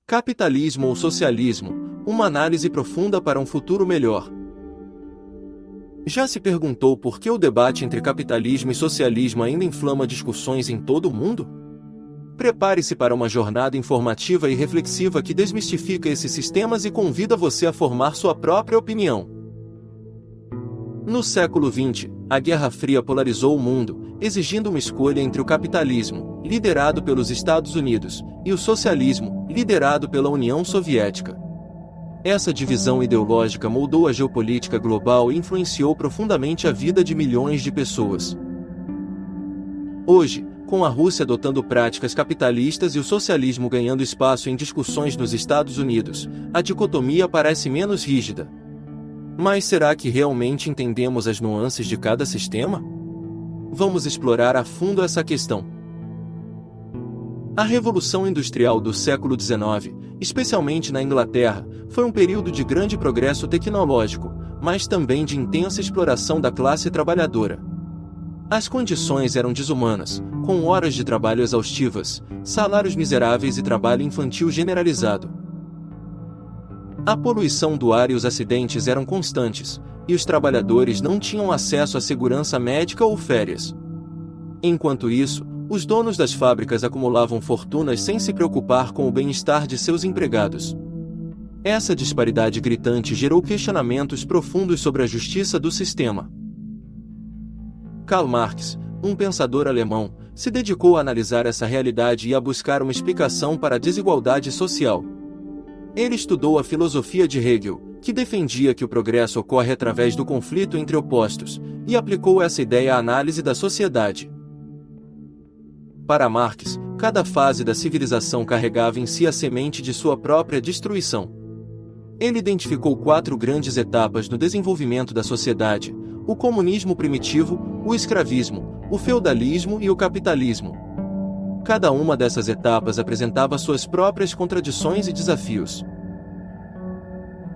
Capitalismo ou socialismo? Uma análise profunda para um futuro melhor. Já se perguntou por que o debate entre capitalismo e socialismo ainda inflama discussões em todo o mundo? Prepare-se para uma jornada informativa e reflexiva que desmistifica esses sistemas e convida você a formar sua própria opinião. No século XX, a Guerra Fria polarizou o mundo, exigindo uma escolha entre o capitalismo, liderado pelos Estados Unidos, e o socialismo, liderado pela União Soviética. Essa divisão ideológica moldou a geopolítica global e influenciou profundamente a vida de milhões de pessoas. Hoje, com a Rússia adotando práticas capitalistas e o socialismo ganhando espaço em discussões nos Estados Unidos, a dicotomia parece menos rígida. Mas será que realmente entendemos as nuances de cada sistema? Vamos explorar a fundo essa questão. A Revolução Industrial do século XIX, especialmente na Inglaterra, foi um período de grande progresso tecnológico, mas também de intensa exploração da classe trabalhadora. As condições eram desumanas, com horas de trabalho exaustivas, salários miseráveis e trabalho infantil generalizado. A poluição do ar e os acidentes eram constantes, e os trabalhadores não tinham acesso à segurança médica ou férias. Enquanto isso, os donos das fábricas acumulavam fortunas sem se preocupar com o bem-estar de seus empregados. Essa disparidade gritante gerou questionamentos profundos sobre a justiça do sistema. Karl Marx, um pensador alemão, se dedicou a analisar essa realidade e a buscar uma explicação para a desigualdade social. Ele estudou a filosofia de Hegel, que defendia que o progresso ocorre através do conflito entre opostos, e aplicou essa ideia à análise da sociedade. Para Marx, cada fase da civilização carregava em si a semente de sua própria destruição. Ele identificou 4 grandes etapas no desenvolvimento da sociedade: o comunismo primitivo, o escravismo, o feudalismo e o capitalismo. Cada uma dessas etapas apresentava suas próprias contradições e desafios.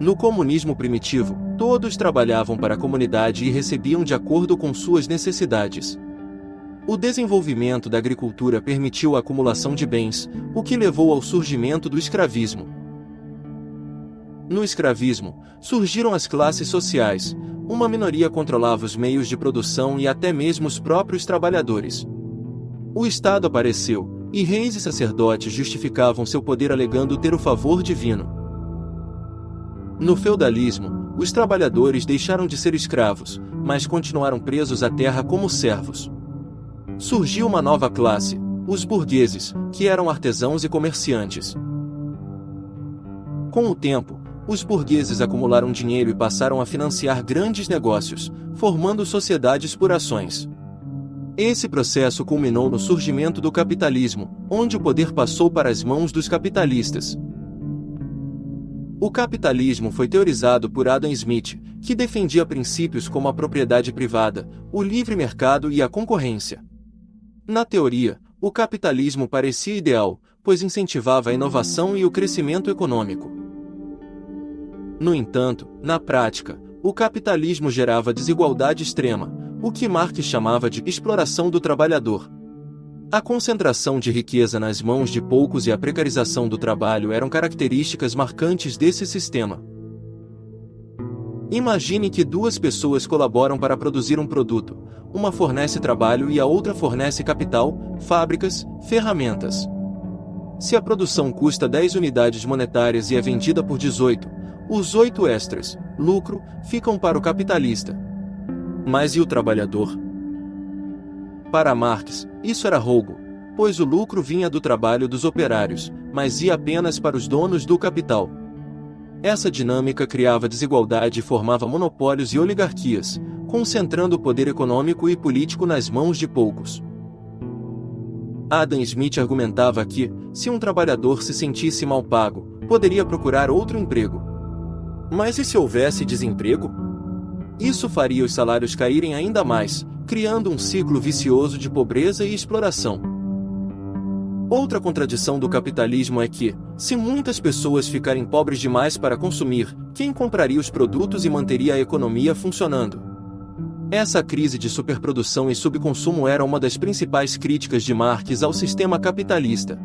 No comunismo primitivo, todos trabalhavam para a comunidade e recebiam de acordo com suas necessidades. O desenvolvimento da agricultura permitiu a acumulação de bens, o que levou ao surgimento do escravismo. No escravismo, surgiram as classes sociais. Uma minoria controlava os meios de produção e até mesmo os próprios trabalhadores. O Estado apareceu, e reis e sacerdotes justificavam seu poder alegando ter o favor divino. No feudalismo, os trabalhadores deixaram de ser escravos, mas continuaram presos à terra como servos. Surgiu uma nova classe, os burgueses, que eram artesãos e comerciantes. Com o tempo, os burgueses acumularam dinheiro e passaram a financiar grandes negócios, formando sociedades por ações. Esse processo culminou no surgimento do capitalismo, onde o poder passou para as mãos dos capitalistas. O capitalismo foi teorizado por Adam Smith, que defendia princípios como a propriedade privada, o livre mercado e a concorrência. Na teoria, o capitalismo parecia ideal, pois incentivava a inovação e o crescimento econômico. No entanto, na prática, o capitalismo gerava desigualdade extrema, o que Marx chamava de exploração do trabalhador. A concentração de riqueza nas mãos de poucos e a precarização do trabalho eram características marcantes desse sistema. Imagine que 2 pessoas colaboram para produzir um produto. Uma fornece trabalho e a outra fornece capital, fábricas, ferramentas. Se a produção custa 10 unidades monetárias e é vendida por 18, os 8 extras, lucro, ficam para o capitalista. Mas e o trabalhador? Para Marx, isso era roubo, pois o lucro vinha do trabalho dos operários, mas ia apenas para os donos do capital. Essa dinâmica criava desigualdade e formava monopólios e oligarquias, concentrando o poder econômico e político nas mãos de poucos. Adam Smith argumentava que, se um trabalhador se sentisse mal pago, poderia procurar outro emprego. Mas e se houvesse desemprego? Isso faria os salários caírem ainda mais, criando um ciclo vicioso de pobreza e exploração. Outra contradição do capitalismo é que, se muitas pessoas ficarem pobres demais para consumir, quem compraria os produtos e manteria a economia funcionando? Essa crise de superprodução e subconsumo era uma das principais críticas de Marx ao sistema capitalista.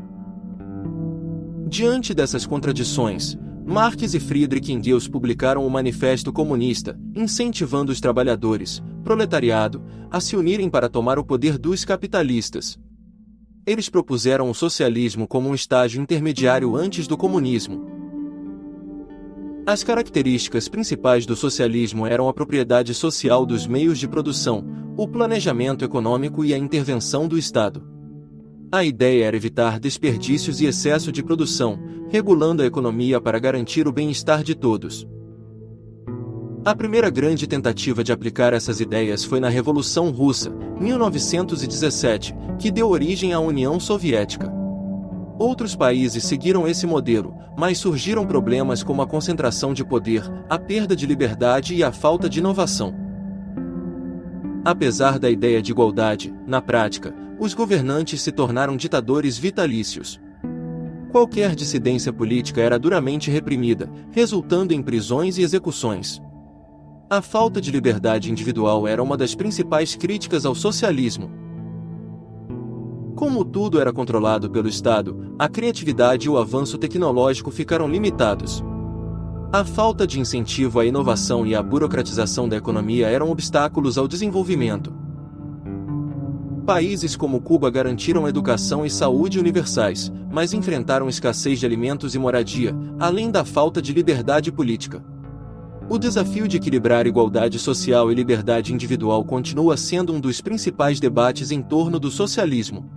Diante dessas contradições, Marx e Friedrich Engels publicaram o Manifesto Comunista, incentivando os trabalhadores, proletariado, a se unirem para tomar o poder dos capitalistas. Eles propuseram o socialismo como um estágio intermediário antes do comunismo. As características principais do socialismo eram a propriedade social dos meios de produção, o planejamento econômico e a intervenção do Estado. A ideia era evitar desperdícios e excesso de produção, regulando a economia para garantir o bem-estar de todos. A primeira grande tentativa de aplicar essas ideias foi na Revolução Russa, 1917, que deu origem à União Soviética. Outros países seguiram esse modelo, mas surgiram problemas como a concentração de poder, a perda de liberdade e a falta de inovação. Apesar da ideia de igualdade, na prática, os governantes se tornaram ditadores vitalícios. Qualquer dissidência política era duramente reprimida, resultando em prisões e execuções. A falta de liberdade individual era uma das principais críticas ao socialismo. Como tudo era controlado pelo Estado, a criatividade e o avanço tecnológico ficaram limitados. A falta de incentivo à inovação e a burocratização da economia eram obstáculos ao desenvolvimento. Países como Cuba garantiram educação e saúde universais, mas enfrentaram escassez de alimentos e moradia, além da falta de liberdade política. O desafio de equilibrar igualdade social e liberdade individual continua sendo um dos principais debates em torno do socialismo.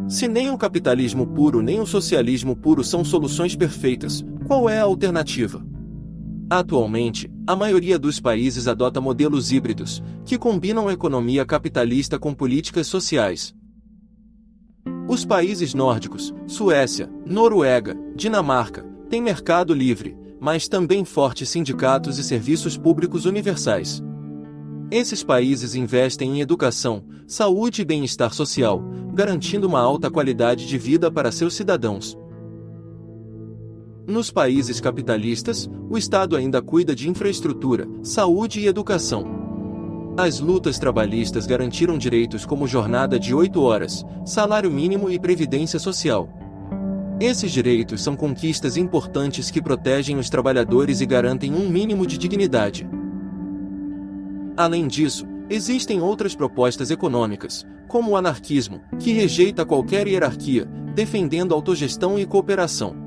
Se nem o capitalismo puro nem o socialismo puro são soluções perfeitas, qual é a alternativa? Atualmente, a maioria dos países adota modelos híbridos, que combinam a economia capitalista com políticas sociais. Os países nórdicos, Suécia, Noruega, Dinamarca, têm mercado livre, mas também fortes sindicatos e serviços públicos universais. Esses países investem em educação, saúde e bem-estar social, garantindo uma alta qualidade de vida para seus cidadãos. Nos países capitalistas, o Estado ainda cuida de infraestrutura, saúde e educação. As lutas trabalhistas garantiram direitos como jornada de 8 horas, salário mínimo e previdência social. Esses direitos são conquistas importantes que protegem os trabalhadores e garantem um mínimo de dignidade. Além disso, existem outras propostas econômicas, como o anarquismo, que rejeita qualquer hierarquia, defendendo autogestão e cooperação.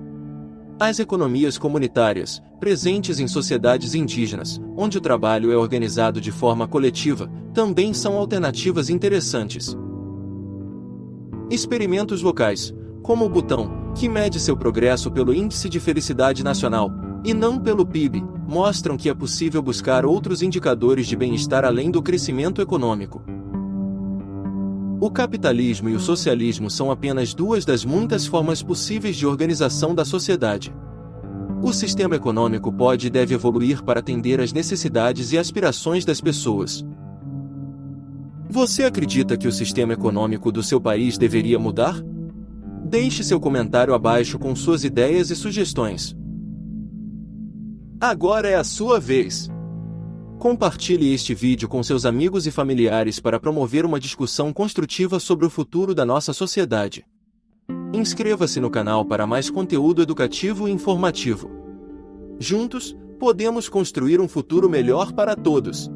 As economias comunitárias, presentes em sociedades indígenas, onde o trabalho é organizado de forma coletiva, também são alternativas interessantes. Experimentos locais, como o Butão, que mede seu progresso pelo Índice de Felicidade Nacional, e não pelo PIB, mostram que é possível buscar outros indicadores de bem-estar além do crescimento econômico. O capitalismo e o socialismo são apenas duas das muitas formas possíveis de organização da sociedade. O sistema econômico pode e deve evoluir para atender às necessidades e aspirações das pessoas. Você acredita que o sistema econômico do seu país deveria mudar? Deixe seu comentário abaixo com suas ideias e sugestões. Agora é a sua vez! Compartilhe este vídeo com seus amigos e familiares para promover uma discussão construtiva sobre o futuro da nossa sociedade. Inscreva-se no canal para mais conteúdo educativo e informativo. Juntos, podemos construir um futuro melhor para todos.